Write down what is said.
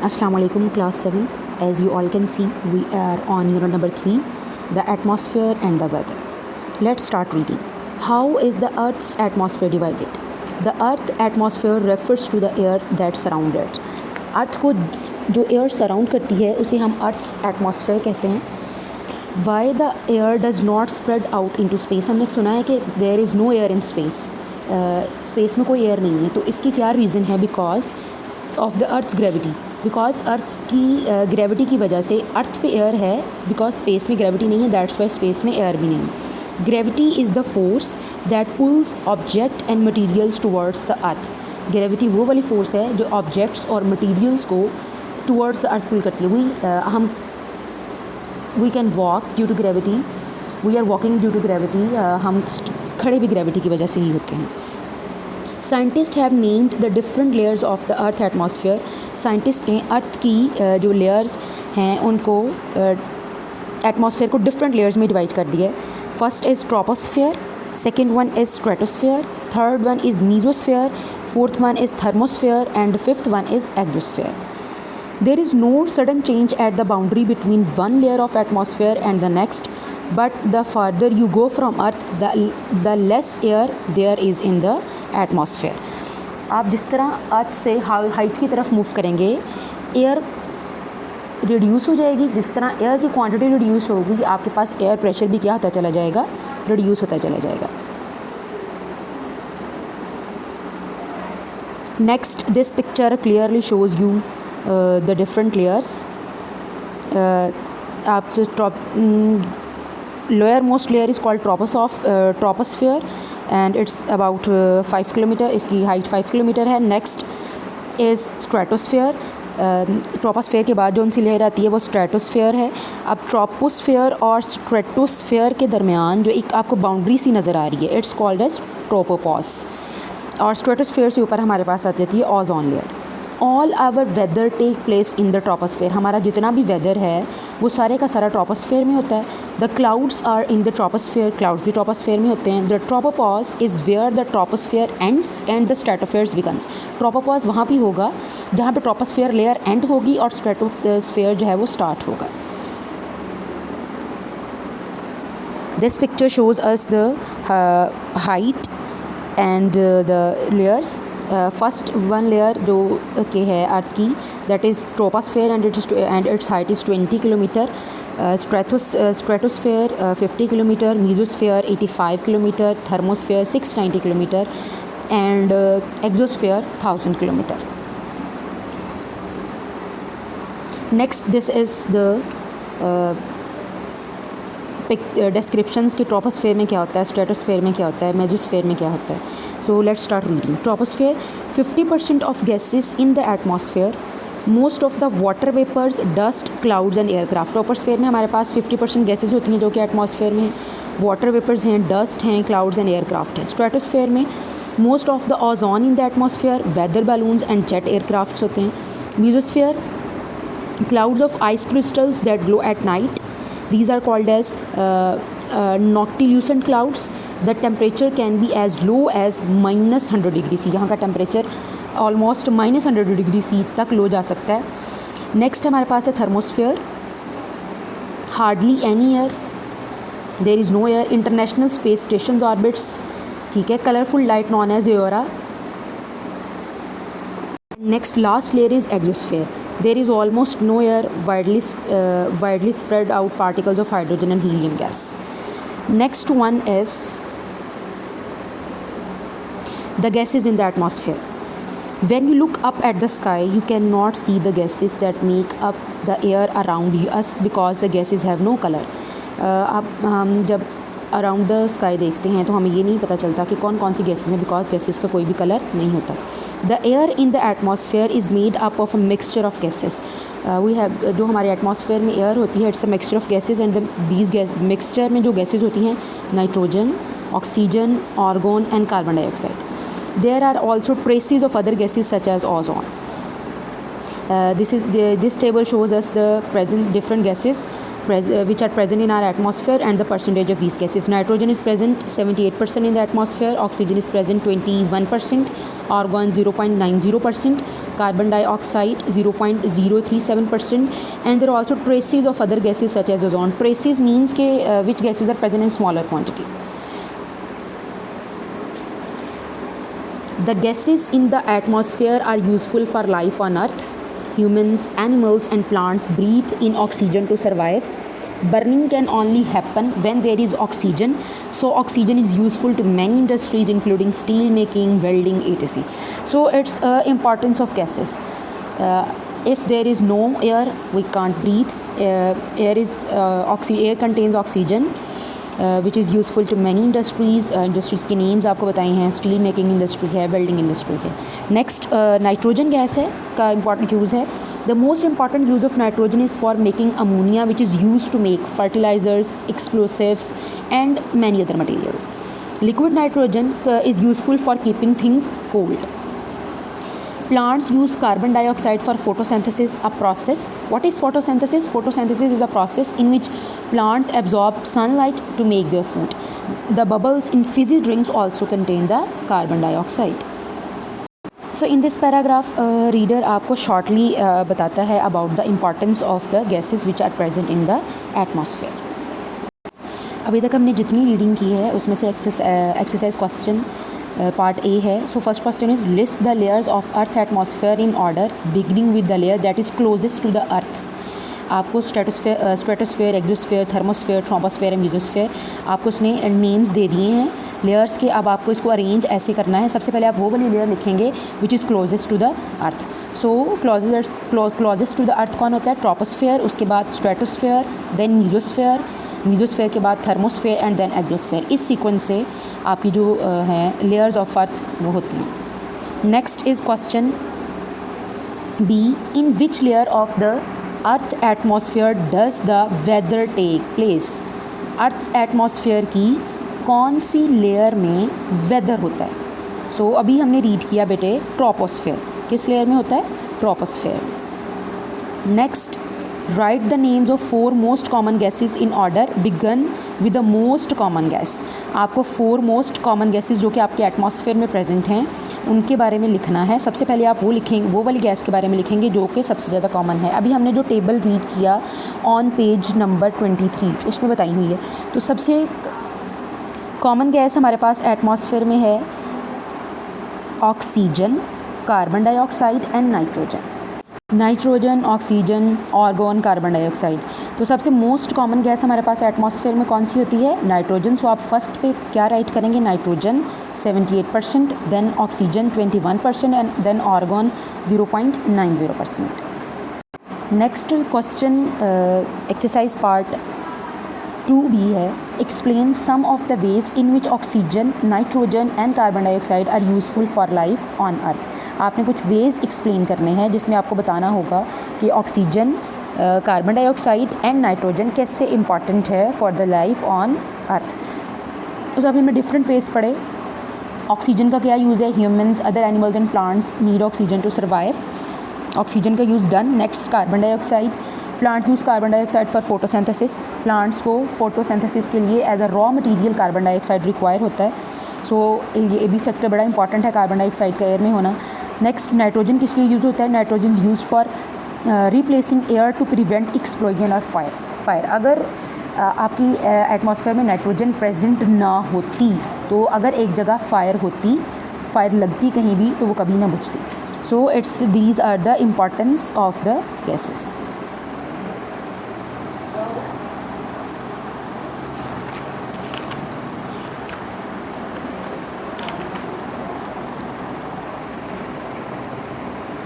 Assalamu alaikum class 7th. As you all can see, we are on unit number 3, the atmosphere and the weather. Let's start reading. How is the earth's atmosphere divided? The earth atmosphere refers to the air that surrounds it. अर्थ को जो air surround करती है उसे हम अर्थ's atmosphere कहते हैं. Why the air does not spread out into space. हमने सुना है कि there is no air in space. Space में कोई एयर नहीं है. तो इसकी क्या रीज़न है? Because of the earth's gravity. Because earth की ग्रेविटी की वजह से अर्थ पे एयर है. बिकॉज स्पेस में ग्रेविटी नहीं है, दैट्स वाई स्पेस में एयर भी नहीं है. Gravity is the force that pools object and materials towards the earth. Gravity वो वाली फोर्स है जो ऑब्जेक्ट्स और मटीरियल्स को टुवर्ड्स द अर्थ पुल करती है. We can walk due to gravity. We are walking due to gravity. हम खड़े भी ग्रेविटी की वजह से ही होते हैं. Scientist have named the different layers of the earth atmosphere. Scientist ने अर्थ की जो लेयर्स हैं उनको एटमॉस्फेयर को डिफरेंट लेयर्स में डिवाइड कर दिया है. First is troposphere, second one is stratosphere, third one is mesosphere, fourth one is thermosphere, and the fifth one is exosphere. There is no sudden change at the boundary between one layer of atmosphere and the next, but the farther you go from earth, the less air there is in the atmosphere. आप जिस तरह अर्थ से height की तरफ move करेंगे, air reduce हो जाएगी. जिस तरह एयर की क्वांटिटी रिड्यूस होगी, आपके पास एयर प्रेशर भी क्या होता चला जाएगा? रिड्यूस होता चला जाएगा. Next, this picture clearly shows you the different layers. आप जो lower most layer is called troposphere and it's about 5 kilometre. इसकी हाइट 5 किलोमीटर है. Next is stratosphere. ट्रोपोस्फेयर के बाद जो सी लेयर आती है वो स्ट्रेटोस्फेयर है. अब ट्रोपोस्फेयर और स्ट्रेटोस्फेयर के दरमियान जो एक आपको बाउंड्री सी नज़र आ रही है, इट्स कॉल्ड एज ट्रोपोपॉज. और स्ट्रेटोस्फेयर से ऊपर हमारे पास आ जाती है ozone layer. All our weather take place in the troposphere. हमारा जितना भी वेदर है वो सारे का सारा ट्रोपोस्फेयर में होता है. The clouds are in the troposphere. Clouds भी ट्रोपोस्फेयर में होते हैं. The tropopause is where the troposphere ends and the stratosphere becomes. Tropopause वहाँ भी होगा जहाँ पे ट्रोपोस्फेयर लेयर एंड होगी और स्ट्रेटोस्फेयर जो है वो स्टार्ट होगा. This picture shows us the height and the layers. First one layer जो के है अर्थ की, that is troposphere and it's height is 20 kilometre. Stratosphere 50 kilometre, mesosphere 85 kilometre, thermosphere 690 kilometre and exosphere 1000 kilometre. Next, this is the descriptions कि troposphere में क्या होता है, stratosphere में क्या होता है, मेसोस्फेयर में क्या होता है. So let's start reading. Troposphere 50% of gases in the atmosphere, most of the water vapours, dust, clouds and aircraft. Troposphere में हमारे पास 50% गैसेस होती हैं जो कि एटमॉस्फेयर में वाटर वेपर्स हैं, डस्ट हैं, क्लाउड्स एंड एयरक्राफ्ट हैं. स्ट्रेटोस्फेयर में most of the ozone in the atmosphere, weather balloons and jet aircrafts होते हैं. Mesosphere, clouds of ice crystals that glow at night. These are called as noctilucent clouds. The temperature can be as low as -100 degree C. यहाँ का temperature almost -100 degree सी तक लो जा सकता है. Next हमारे पास है thermosphere. Hardly any air, there is no air. International space station orbits. ठीक है. Colourful light known as aurora. Next last layer is exosphere. There is almost no air, widely spread out particles of hydrogen and helium gas. Next one is the gases in the atmosphere. When you look up at the sky, you cannot see the gases that make up the air around us because the gases have no color. अब हम जब around the sky देखते हैं तो हमें ये नहीं पता चलता कि कौन कौन सी गैसेस हैं बिकॉज गैसेस का कोई भी कलर नहीं होता. The air in the atmosphere is made up of a mixture of gases. We have जो हमारे एटमॉस्फेयर में एयर होती है, it's a mixture of gases and these gas mixture में जो गैसेस होती हैं nitrogen, oxygen, argon and carbon dioxide. There are also traces of other gases such as ozone. This table shows us the present different gases which are present in our atmosphere and the percentage of these gases. Nitrogen is present 78% in the atmosphere, oxygen is present 21%, argon 0.90%, carbon dioxide 0.037%, and there are also traces of other gases such as ozone. Traces means which gases are present in smaller quantity. The gases in the atmosphere are useful for life on Earth. Humans, animals and plants breathe in oxygen to survive. Burning can only happen when there is oxygen. So oxygen is useful to many industries including steel making, welding, etc. So it's importance of gases. If there is no air, we can't breathe. Air contains oxygen, which is useful to many industries. Industries के names आपको बताए हैं, steel making industry है, welding industry है. Next nitrogen gas है का important use है. The most important use of nitrogen is for making ammonia which is use to make fertilisers, explosives and many other materials. Liquid nitrogen is useful for keeping things cold. Plants use carbon dioxide for photosynthesis, a process. What is photosynthesis? Photosynthesis is a process in which plants absorb sunlight to make their food. The bubbles in fizzy drinks also contain the carbon dioxide. So in this paragraph, reader आपको shortly बताता है about the importance of the gases which are present in the atmosphere. अभी तक हमने जितनी reading की है उसमें से एक्सरसाइज क्वेश्चन पार्ट ए है. So first question is list the layers of earth atmosphere in order beginning with the layer that is closest to the earth. आपको stratosphere, exosphere, thermosphere, troposphere and mesosphere आपको उसने names दे दिए हैं layers के. अब आपको इसको अरेंज ऐसे करना है. सबसे पहले आप वो वाली लेयर लिखेंगे which is closest to the earth. So closest to the earth कौन होता है? ट्रोपोस्फेयर, उसके बाद स्ट्रेटोस्फेयर, देन मीजोस्फेयर के बाद थर्मोस्फेयर एंड देन एक्सोस्फेयर. इस सीक्वेंस से आपकी जो हैं लेयर्स ऑफ अर्थ वो होती हैं. Next is question B. In which layer of the earth atmosphere does the weather take place? Earth atmosphere की कौन सी लेयर में वेदर होता है? सो अभी हमने रीड किया बेटे ट्रोपोस्फेयर. किस लेयर में होता है? Troposphere. Next, write the names of 4 most common gases in order begin with the most common gas. आपको 4 मोस्ट कॉमन गैसेस जो कि आपके एटमॉस्फेयर में प्रेजेंट हैं उनके बारे में लिखना है. सबसे पहले आप वो लिखेंगे, वो वाली गैस के बारे में लिखेंगे जो कि सबसे ज़्यादा कॉमन है. अभी हमने जो टेबल रीड किया ऑन पेज नंबर 23 उसमें बताई हुई है. तो सबसे कॉमन गैस हमारे पास एटमॉस्फेयर में है oxygen, carbon dioxide and nitrogen. Nitrogen, oxygen, argon, carbon dioxide. तो सबसे मोस्ट कॉमन गैस हमारे पास एटमॉस्फेयर में कौन सी होती है? नाइट्रोजन. सो आप फर्स्ट पे क्या राइट करेंगे? Nitrogen 78%, then oxygen 21% and then argon 0.90%. Next question exercise part 2b है. Explain some of the ways in which oxygen, nitrogen and carbon dioxide are useful for life on earth. आपने कुछ veg explain करने हैं जिसमें आपको बताना होगा कि oxygen, carbon dioxide and nitrogen कैसे इंपॉर्टेंट है फॉर द लाइफ ऑन अर्थ. उस अभी हमने डिफरेंट वेज पढ़े. ऑक्सीजन का क्या यूज़ है? Humans, other animals and plants need oxygen to survive. Oxygen का use done. Next, carbon dioxide. Plant use carbon dioxide for photosynthesis. Plants को फोटोसिंथेसिस के लिए as a raw material carbon dioxide require होता है. सो ये भी factor बड़ा important है कार्बन डाइऑक्साइड का एयर में होना. नेक्स्ट, नाइट्रोजन किस लिए यूज़ होता है? Nitrogen use for replacing air to prevent explosion और फायर. अगर आपकी एटमॉस्फेयर में नाइट्रोजन प्रेजेंट ना होती तो अगर एक जगह फायर लगती कहीं भी तो वो कभी ना बुझती. So it's these are the importance of the gases.